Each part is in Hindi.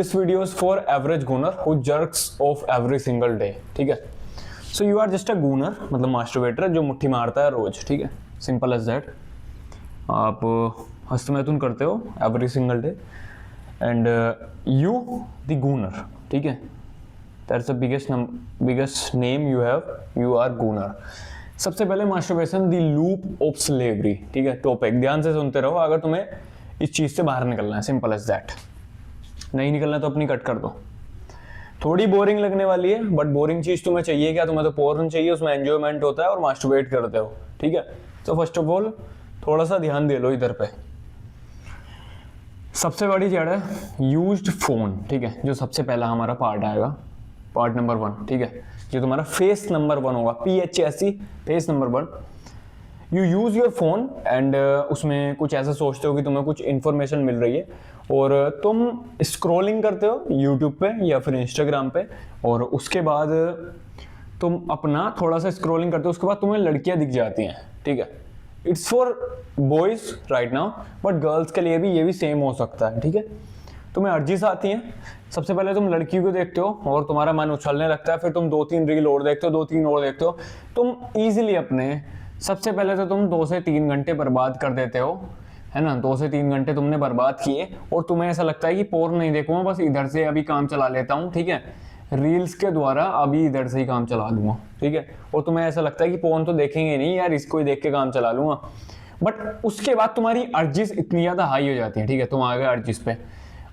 This video is for average gooner who jerks off every single day. ठीक है, so you are just a gooner, मतलब मास्टरबेटर जो मुट्ठी मारता है रोज. ठीक है, सिंपल एज दैट. आप हस्तमैथुन करते हो every single day and you the gooner. ठीक है, that's the biggest name you have. You are gooner. सबसे पहले masturbation the loop of slavery. ठीक है, टॉपिक ध्यान से सुनते रहो अगर तुम्हें इस चीज़ से बाहर निकलना है. Simple as that. नहीं निकलना तो अपनी कट कर दो. थोड़ी बोरिंग लगने वाली है बट बोरिंग चीज़ तुम्हें चाहिए क्या? तुम्हें तो पोर्न चाहिए, उसमें एंजॉयमेंट होता है और मास्टरबेट करते हो. ठीक है, तो फर्स्ट ऑफ ऑल थोड़ा सा ध्यान दे लो इधर पे. सबसे बड़ी जड़ है यूज्ड फोन. ठीक है, जो सबसे पहला हमारा पार्ट आएगा, पार्ट नंबर 1. ठीक है, जो तुम्हारा फेस नंबर 1 होगा, PHASE, face number 1. You use your phone and उसमें कुछ ऐसा सोचते हो कि तुम्हें कुछ इन्फॉर्मेशन मिल रही है और तुम स्क्रॉलिंग करते हो यूट्यूब पे या फिर इंस्टाग्राम पे, और उसके बाद तुम अपना थोड़ा सा स्क्रॉलिंग करते हो, उसके बाद तुम्हें लड़कियां दिख जाती हैं. ठीक है, it's for boys right now but girls के लिए भी ये भी सेम हो सकता है. ठीक है, तुम्हें अर्जीज आती हैं. सबसे पहले तुम लड़की को देखते हो और तुम्हारा मन उछलने लगता है, फिर तुम 2-3 रील और देखते हो, 2-3 और देखते हो. तुम ईजिली अपने सबसे पहले तो तुम 2 से 3 घंटे बर्बाद कर देते हो, है ना. 2 से 3 घंटे तुमने बर्बाद किए और तुम्हें ऐसा लगता है कि पोर्न नहीं देखूंगा, बस इधर से अभी काम चला लेता हूँ. ठीक है, रील्स के द्वारा अभी इधर से ही काम चला लूँगा. ठीक है, और तुम्हें ऐसा लगता है कि पोर्न तो देखेंगे नहीं यार, इसको ही देख के काम चला लूँगा. बट उसके बाद तुम्हारी अर्जिस इतनी ज़्यादा हाई हो जाती है. ठीक है, तुम आ गए अर्जिस पे,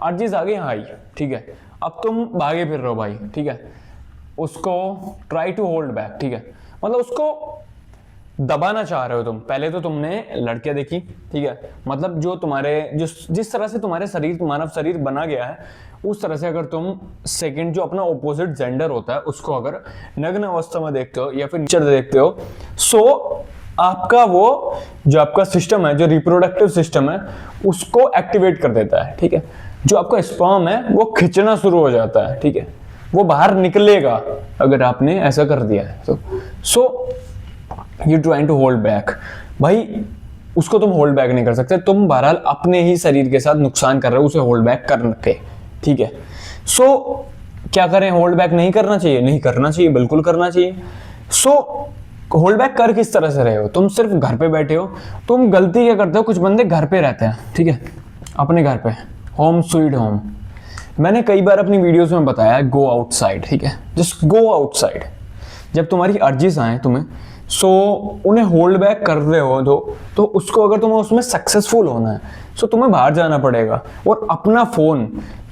अर्जिस आ गई हाई. ठीक है, अब तुम भागे फिर रहे हो भाई. ठीक है, उसको ट्राई टू होल्ड बैक. ठीक है, मतलब उसको दबाना चाह रहे हो तुम. पहले तो तुमने लड़कियां देखी. ठीक है, मतलब जो तुम्हारे जिस तरह से तुम्हारे शरीर, मानव शरीर बना गया है, उस तरह से अगर तुम सेकंड जो अपना ऑपोजिट जेंडर होता है उसको अगर नग्न अवस्था में देखते हो या फिर नेचर देखते हो, सो आपका वो जो आपका सिस्टम है, जो रिप्रोडक्टिव सिस्टम है, उसको एक्टिवेट कर देता है. ठीक है, जो आपका स्पर्म है वो खिंचना शुरू हो जाता है. ठीक है, वो बाहर निकलेगा अगर आपने ऐसा कर दिया है तो. So you trying to hold back. भाई उसको तुम होल्ड बैक नहीं कर सकते. तुम बहरहाल अपने ही शरीर के साथ नुकसान कर रहे हो उसे होल्ड बैक करके. ठीक है, सो क्या करें? होल्ड बैक नहीं करना चाहिए? नहीं करना चाहिए, बिल्कुल करना चाहिए. सो होल्ड बैक कर किस तरह से रहे हो? तुम सिर्फ घर पे बैठे हो. तुम गलती क्या करते हो? कुछ बंदे घर पे रहते हैं. ठीक है, अपने घर पे, होम स्वीट होम. मैंने कई बार अपनी वीडियोस में बताया है, गो आउटसाइड. ठीक है, जस्ट गो आउटसाइड. जब तुम्हारी अर्जिस आए तुम्हें, सो उन्हें होल्ड बैक कर रहे हो तो उसको अगर तुम्हें उसमें सक्सेसफुल होना है सो तुम्हें बाहर जाना पड़ेगा और अपना फ़ोन,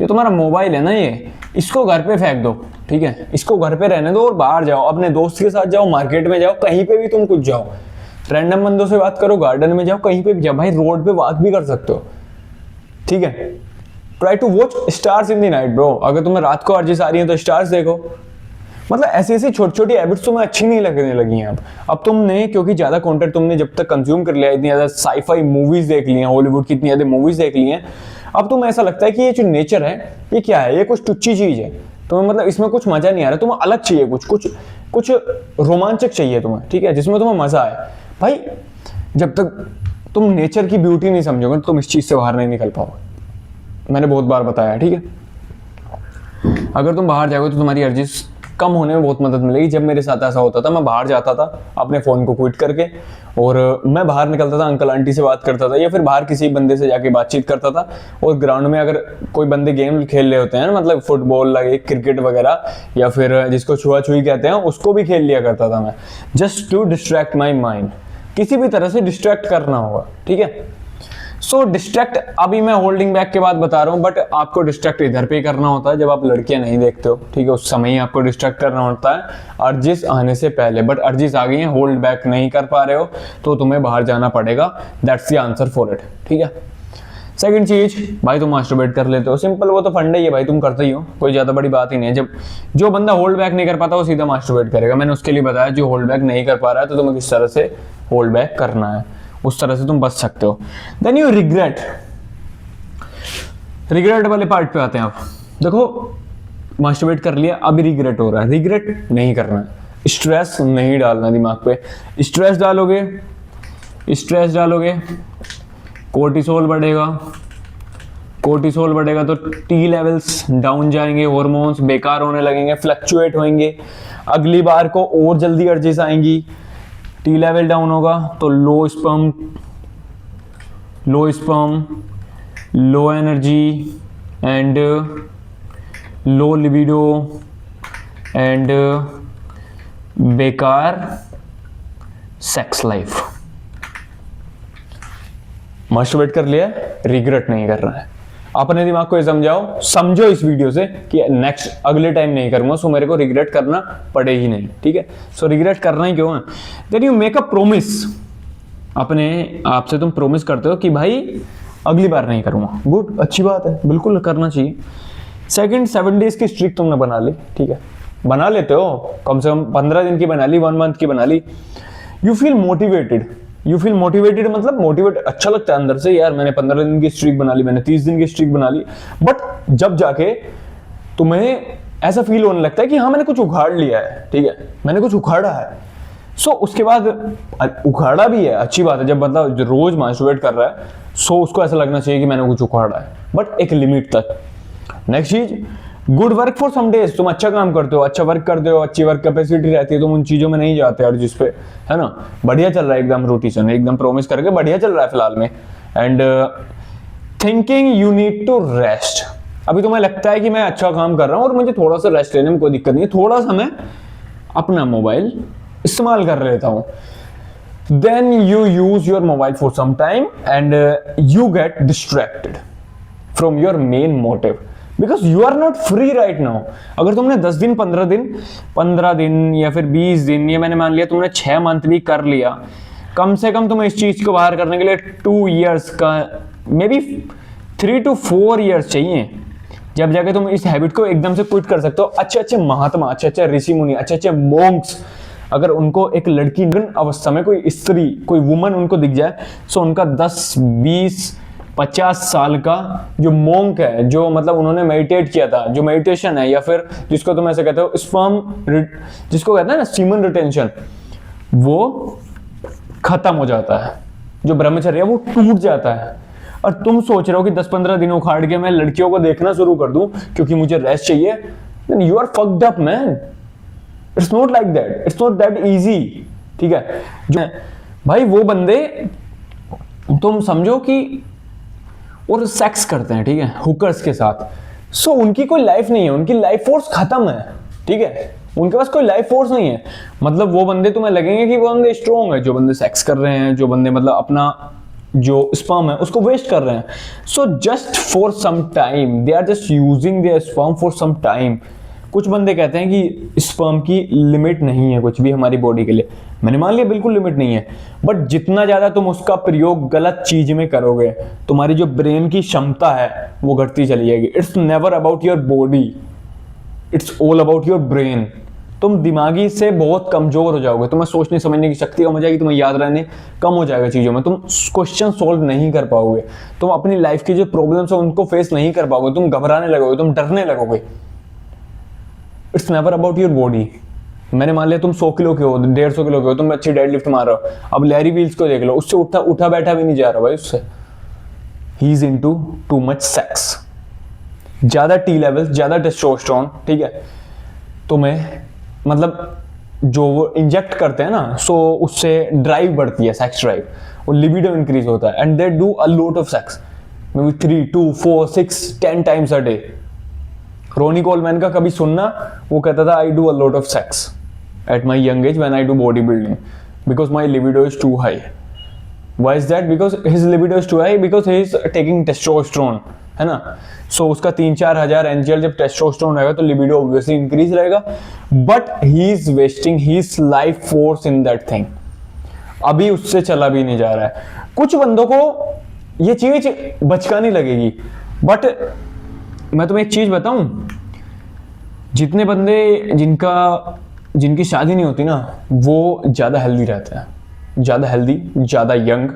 ये तुम्हारा मोबाइल है ना, ये इसको घर पे फेंक दो. ठीक है, इसको घर पे रहने दो और बाहर जाओ, अपने दोस्त के साथ जाओ, मार्केट में जाओ, कहीं पे भी तुम कुछ जाओ, रैंडम बंदों से बात करो, गार्डन में जाओ, कहीं पे भी जाओ. भाई रोड पे वॉक भी कर सकते हो. ठीक है, try to watch stars in the night bro. अगर तुम्हें रात को अर्जिस आ रही है तो स्टार्स देखो. मतलब ऐसी ऐसी छोटी छोटी हैबिट्स तुम्हें अच्छी नहीं लगने लगी हैं अब तुमने, क्योंकि ज्यादा कंटेंट तुमने जब तक कंज्यूम कर लिया, इतनी ज्यादा साईफाई मूवीज देख ली हैं, हॉलीवुड की इतनी ज्यादा मूवीज देख ली हैं, अब तुम्हें ऐसा लगता है कि ये जो नेचर है ये क्या है, ये कुछ टुच्ची चीज है. तुम्हें मतलब इसमें कुछ मजा नहीं आ रहा, तुम्हें अलग चाहिए, कुछ रोमांचक चाहिए तुम्हें. ठीक है, जिसमें तुम्हें मजा आए. भाई जब तक तुम नेचर की ब्यूटी नहीं समझोगे तुम इस चीज से बाहर नहीं निकल पाओगे. मैंने बहुत बार बताया. ठीक है, अगर तुम बाहर जाओगे तो तुम्हारी अर्जिस कम होने में बहुत मदद मिलेगी. जब मेरे साथ ऐसा होता था, मैं बाहर जाता था अपने फ़ोन को क्विट करके और मैं बाहर निकलता था, अंकल आंटी से बात करता था या फिर बाहर किसी बंदे से जाके बातचीत करता था. और ग्राउंड में अगर कोई बंदे गेम खेल रहे होते हैं, मतलब फुटबॉल लगे, क्रिकेट वगैरह, या फिर जिसको छुआ-छुई कहते हैं, उसको भी खेल लिया करता था मैं, just to distract my mind. किसी भी तरह से डिस्ट्रैक्ट करना होगा. ठीक है, सो डिस्ट्रैक्ट अभी मैं होल्डिंग बैक के बाद बता रहा हूँ, बट आपको डिस्ट्रैक्ट इधर पे ही करना होता है जब आप लड़कियां नहीं देखते हो. ठीक है, उस समय ही आपको डिस्ट्रैक्ट करना होता है अर्जिस आने से पहले. बट अर्जिस आ गई है, होल्ड बैक नहीं कर पा रहे हो तो तुम्हें बाहर जाना पड़ेगा. That's the answer for it. ठीक है, सेकंड चीज, भाई तुम मास्टरबेट कर लेते हो. सिंपल, वो तो फंडा ही है भाई, तुम करते ही हो, कोई ज्यादा बड़ी बात ही नहीं है. जब जो बंदा होल्ड बैक नहीं कर पाता वो सीधा मास्टरबेट करेगा. मैंने उसके लिए बताया जो होल्ड बैक नहीं कर पा रहा है तो तुम्हें किस तरह से होल्ड बैक करना है, उस तरह से तुम बच सकते हो. देन यू रिग्रेट वाले पार्ट पे आते हैं. आप देखो, मास्टरबेट कर लिया, अभी रिग्रेट हो रहा है. रिग्रेट नहीं करना है, स्ट्रेस नहीं डालना दिमाग पे. स्ट्रेस डालोगे कोर्टिसोल बढ़ेगा, कोर्टिसोल बढ़ेगा तो टी लेवल्स डाउन जाएंगे, हॉर्मोन्स बेकार होने लगेंगे, फ्लक्चुएट होंगे, अगली बार को और जल्दी अर्जेस आएंगी। टी लेवल डाउन होगा तो low sperm, low energy and low libido and बेकार सेक्स लाइफ। मास्टरबेट कर लिया, रिग्रेट नहीं कर रहा है। अपने दिमाग को ये समझो इस वीडियो से कि नेक्स्ट अगले टाइम नहीं करूंगा, सो मेरे को रिग्रेट करना पड़े ही नहीं, ठीक है। सो रिग्रेट करना ही क्यों है? Then you make a promise, अपने आप से तुम प्रोमिस करते हो कि भाई अगली बार नहीं करूंगा। गुड, अच्छी बात है, बिल्कुल करना चाहिए। सेकंड, 7 डेज की स्ट्रिक तुमने बना ली, ठीक है, बना लेते हो, कम से कम 15 दिन की बना ली, 1 मंथ की बना ली। यू फील मोटिवेटेड मतलब मोटिवेट अच्छा लगता है अंदर से, यार मैंने 15 दिन की स्ट्रीक बना ली, मैंने 30 दिन की स्ट्रीक बना ली। बट जब जाके तुम्हें ऐसा फील होने लगता है कि हाँ मैंने कुछ उखाड़ लिया है, ठीक है, मैंने कुछ उखाड़ा है। सो उसके बाद उखाड़ा भी है, अच्छी बात है, जब बंदा रोज मास्टरबेट कर रहा है सो उसको ऐसा लगना चाहिए कि मैंने कुछ उखाड़ा है, बट एक लिमिट तक। नेक्स्ट चीज, good work for some days, तुम अच्छा काम करते हो, अच्छा वर्क करते हो, अच्छी वर्क कैपेसिटी रहती है, तुम उन चीजों में नहीं जाते और जिस पे है ना बढ़िया चल रहा है, एकदम रोटेशन, एकदम प्रोमिस करके बढ़िया चल रहा है फिलहाल में। And thinking you need to rest, अभी तुम्हें लगता है कि मैं अच्छा काम कर रहा हूं और मुझे थोड़ा सा रेस्ट लेने में कोई दिक्कत नहीं है, थोड़ा सा मैं अपना मोबाइल इस्तेमाल कर लेता हूं। Then you use your mobile for some time and you get distracted from your main motive because you are not free right now. अगर तुमने 10 दिन 15 दिन या फिर 20 दिन, या मैंने मान लिया तुमने 6 मंथ भी कर लिया, कम से कम तुम्हें इस चीज को बाहर करने के लिए 2 years का, मे बी 3 to 4 years चाहिए, जब जाके तुम इस हैबिट को एकदम से क्विट कर सकते हो। अच्छे महात्मा, अच्छे ऋषि मुनि, अच्छे मोंक्स, अगर उनको एक लड़की अवस्था में कोई स्त्री, कोई वुमन उनको दिख जाए, सो उनका 10, 20, 50 साल का जो मोंक है, जो मतलब उन्होंने मेडिटेट किया था, जो मेडिटेशन है, या फिर जिसको तुम ऐसे कहते हो स्पर्म, जिसको कहते हैं ना सीमन रिटेंशन, वो खत्म हो जाता है, जो ब्रह्मचर्य है वो टूट जाता है। और तुम सोच रहे हो कि 10-15 दिन उखाड़ के मैं लड़कियों को देखना शुरू कर दूं क्योंकि मुझे रेस्ट चाहिए, then you are fucked up man. It's not like that, it's not that easy, ठीक है। जो भाई वो बंदे तुम समझो कि और सेक्स करते हैं, ठीक है, हुकर्स के साथ, सो उनकी कोई लाइफ नहीं है, उनकी लाइफ फोर्स खत्म है, ठीक है, उनके पास कोई लाइफ फोर्स नहीं है। मतलब वो बंदे तुम्हें लगेंगे कि वो बंदे स्ट्रॉन्ग है, जो बंदे सेक्स कर रहे हैं, जो बंदे मतलब अपना जो स्पर्म है उसको वेस्ट कर रहे हैं। So just for some time they are just using their sperm for some time. कुछ बंदे कहते हैं कि स्पर्म की लिमिट नहीं है कुछ भी हमारी बॉडी के लिए, मैंने मान लिया बिल्कुल लिमिट नहीं है, बट जितना ज्यादा तुम उसका प्रयोग गलत चीज में करोगे, तुम्हारी जो ब्रेन की क्षमता है वो घटती चली जाएगी। It's never about your body, it's all about your brain. तुम दिमागी से बहुत कमजोर हो जाओगे, तुम्हें सोचने समझने की शक्ति कम हो जाएगी, तुम्हें याद रहने कम हो जाएगा चीजों में, तुम क्वेश्चन सॉल्व नहीं कर पाओगे, तुम अपनी लाइफ की जो प्रॉब्लम्स है उनको फेस नहीं कर पाओगे, तुम घबराने लगोगे, तुम डरने लगोगे। It's never about your body. मैंने मान लिया तुम 100 किलो के हो, 150 किलो के हो, तुम अच्छी डेडलिफ्ट मार रहे हो, अब लैरी व्हील्स को देख लो, उससे उठा बैठा भी नहीं जा रहा भाई उससे। He is into too much sex, ज्यादा टी लेवल, ज्यादा टेस्टोस्टेरोन, ठीक है, तुम्हें मतलब जो वो इंजेक्ट करते हैं ना, सो उससे ड्राइव बढ़ती है, सेक्स ड्राइव, और लिबिडो इंक्रीज होता है, and they do a lot of sex, maybe 3, 2, 4, 6, 10 times a day. Ronnie Coleman का कभी सुनना, वो कहता था I do a lot of sex at my young age when I do body building because my libido is too high. Why is that? Because his libido is too high, because he is taking testosterone, है ना। सो उसका 3-4 हजार एनजीएल जब टेस्टोस्टेरोन रहेगा तो लिबिडो ऑब्वियसली इंक्रीज रहेगा, but he is wasting his life force in that thing. अभी उससे चला भी नहीं जा रहा है। कुछ बंदों को ये चीज बचकानी लगेगी, बट मैं तुम्हें एक चीज बताऊं, जितने बंदे जिनकी शादी नहीं होती ना, वो ज्यादा हेल्दी रहते हैं, ज्यादा हेल्दी, ज्यादा young,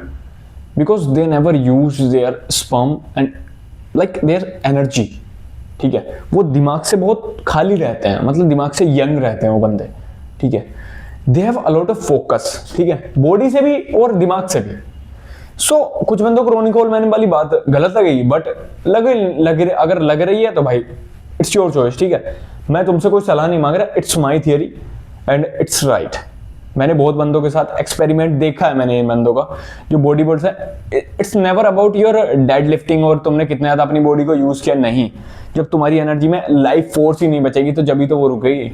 because they never use their sperm and like their energy, ठीक है। वो दिमाग से बहुत खाली रहते हैं, मतलब दिमाग से यंग रहते हैं वो बंदे, ठीक है। They have a lot of focus, ठीक है, बॉडी से भी और दिमाग से भी। सो कुछ बंदों को रोनी कोलमैन वाली बात गलत लगेगी, बट अगर लग रही है तो भाई इट्स योर चॉइस, ठीक है। मैं तुमसे कोई सलाह नहीं मांग रहा, it's my theory and it's right. मैंने बहुत बंदों के साथ एक्सपेरिमेंट देखा है, मैंने इन बंदों का जो बॉडी बिल्डर्स है। It's never about your dead lifting और तुमने कितना ज्यादा अपनी बॉडी को यूज किया, नहीं। जब तुम्हारी एनर्जी में लाइफ फोर्स ही नहीं बचेगी तो जब ही तो वो रुकेगी।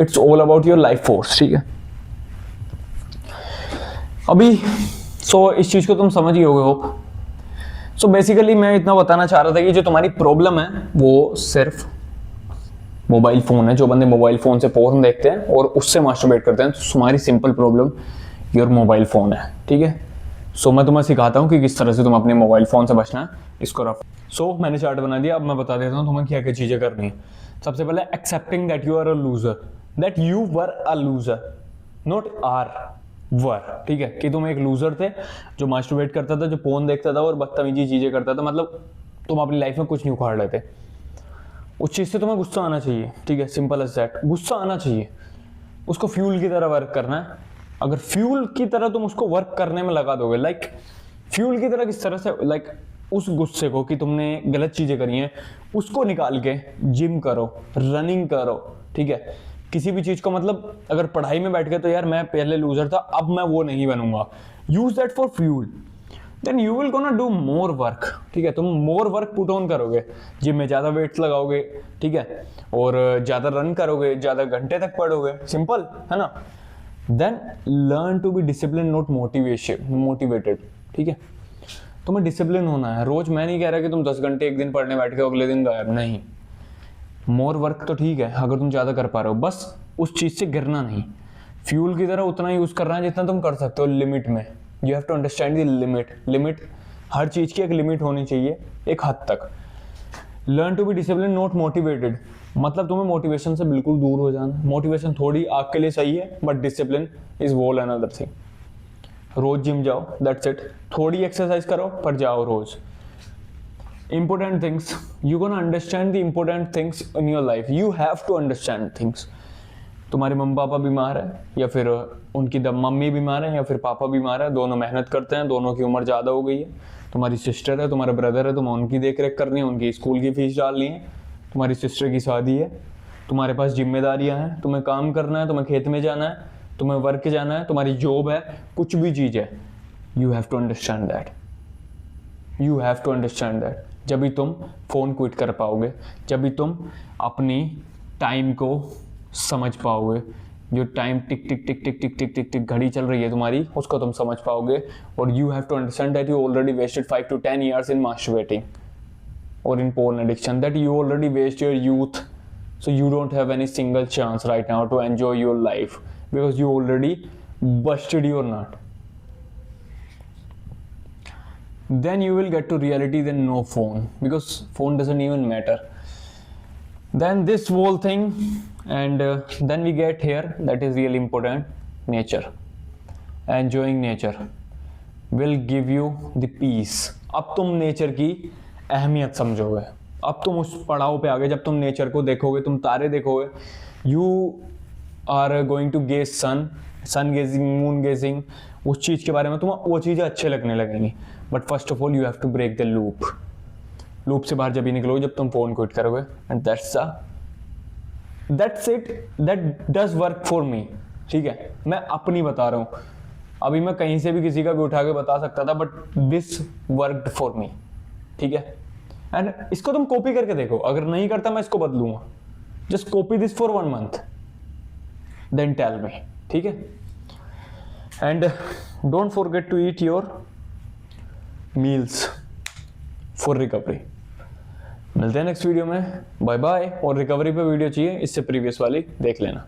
It's all about your life force, ठीक है। अभी इस चीज को तुम समझ ही होगे होप। बेसिकली मैं इतना बताना चाह रहा था कि जो तुम्हारी प्रॉब्लम है वो सिर्फ मोबाइल फोन है। जो बंदे मोबाइल फोन से पोर्न देखते हैं और उससे मास्टरबेट करते हैं, तो तुम्हारी simple problem your mobile phone है, ठीक है। मैं तुम्हें सिखाता हूँ कि किस तरह से तुम अपने मोबाइल फोन से बचना है, इसको रफ। मैंने चार्ट बना दिया, अब मैं बता देता हूँ तुम्हें क्या क्या चीजें करनी है। सबसे पहले accepting that you are a loser, that you were a loser, not are were, ठीक है। कि तुम एक लूजर थे जो मास्टरबेट करता था, जो पोर्न देखता था और बदतमीजी चीजें करता था, मतलब तुम अपनी लाइफ में कुछ नहीं उखाड़ रहे थे। उस चीज से तुम्हें गुस्सा आना चाहिए, ठीक है, सिंपल एज दैट। गुस्सा आना चाहिए, उसको फ्यूल की तरह वर्क करना है। अगर फ्यूल की तरह तुम उसको वर्क करने में लगा दोगे, लाइक फ्यूल की तरह किस तरह से, लाइक उस गुस्से को कि तुमने गलत चीजें करी हैं उसको निकाल के जिम करो, रनिंग करो, ठीक है। किसी भी चीज को, मतलब अगर पढ़ाई में बैठ गए तो यार मैं पहले लूजर था, अब मैं वो नहीं बनूंगा, use that for fuel, then you will gonna do more work, ठीक है। तुम मोर वर्क पुट ऑन करोगे, जिम में ज्यादा वेट्स लगाओगे, ठीक है, और ज्यादा रन करोगे, ज्यादा घंटे तक पढ़ोगे, सिंपल है ना। Then learn to be discipline not motivated, ठीक है। तुम्हें डिसिप्लिन होना है रोज। मैं नहीं कह रहा कि तुम 10 घंटे एक दिन पढ़ने बैठ के अगले दिन गायब, नहीं। मोर वर्क तो ठीक है अगर तुम ज्यादा कर पा रहे हो, बस उस चीज से गिरना नहीं। फ्यूल की तरह उतना यूज करना है जितना तुम कर सकते हो, लिमिट में। You have to understand the limit. हर चीज की एक लिमिट होनी चाहिए, एक हद तक। Learn to be discipline not motivated, मतलब तुम्हें मोटिवेशन से बिल्कुल दूर हो जाना। मोटिवेशन थोड़ी आग के लिए सही है, but discipline is whole another thing. रोज जिम जाओ, दैट्स इट। थोड़ी एक्सरसाइज करो पर जाओ रोज। important things, you're gonna understand the important things in your life. You have to understand things. तुम्हारे मम्मी पापा बीमार है, या फिर उनकी मम्मी बीमार है, या फिर पापा बीमार है, दोनों मेहनत करते हैं, दोनों की उम्र ज़्यादा हो गई है। तुम्हारी सिस्टर है, तुम्हारा ब्रदर है, तुम्हें उनकी देख रेख करनी है, उनकी स्कूल की फीस डालनी है, तुम्हारी सिस्टर की शादी है, तुम्हारे पास जिम्मेदारियां हैं, तुम्हें काम करना है, तुम्हें खेत में जाना है, तुम्हें वर्क जाना है, तुम्हारी जॉब है, कुछ भी चीज़ है। You have to understand that, you have to understand that. जब भी तुम फोन क्विट कर पाओगे, जब भी तुम अपनी टाइम को समझ पाओगे, जो टाइम टिक टिक टिक टिक टिक टिक टिक टिक घड़ी चल रही है तुम्हारी, उसको तुम समझ पाओगे। और you have to understand that you already wasted 5 to 10 years in masturbating or in porn addiction, that you already waste your youth, so you don't have any single chance right now to enjoy your life because you already busted your nut. Then you will get to reality, then no phone, because phone doesn't even matter. Then this whole thing, and then we get here, that is really important, nature. Enjoying nature will give you the peace. अब तुम नेचर की अहमियत समझोगे, अब तुम उस पड़ाव पे आ गए जब तुम नेचर को देखोगे, तुम तारे देखोगे। You are going to gaze sun gazing, moon gazing, उस चीज़ के बारे में तुम्हें वो चीज़ें अच्छे लगने लगेंगी। But first of all you have to break the loop से बाहर जब ही निकलोगे जब तुम फोन क्विट करोगे, and that's it, that does work for me, ठीक है। मैं अपनी बता रहा हूँ, अभी मैं कहीं से भी किसी का भी उठा के बता सकता था, but this worked for me, ठीक है। एंड इसको तुम कॉपी करके देखो, अगर नहीं करता मैं इसको बदलूंगा। Just copy this for 1 month, then tell me, ठीक है। And don't forget to eat your meals for recovery. मिलते हैं नेक्स्ट वीडियो में, बाय बाय। और रिकवरी पे वीडियो चाहिए इससे प्रीवियस वाली देख लेना।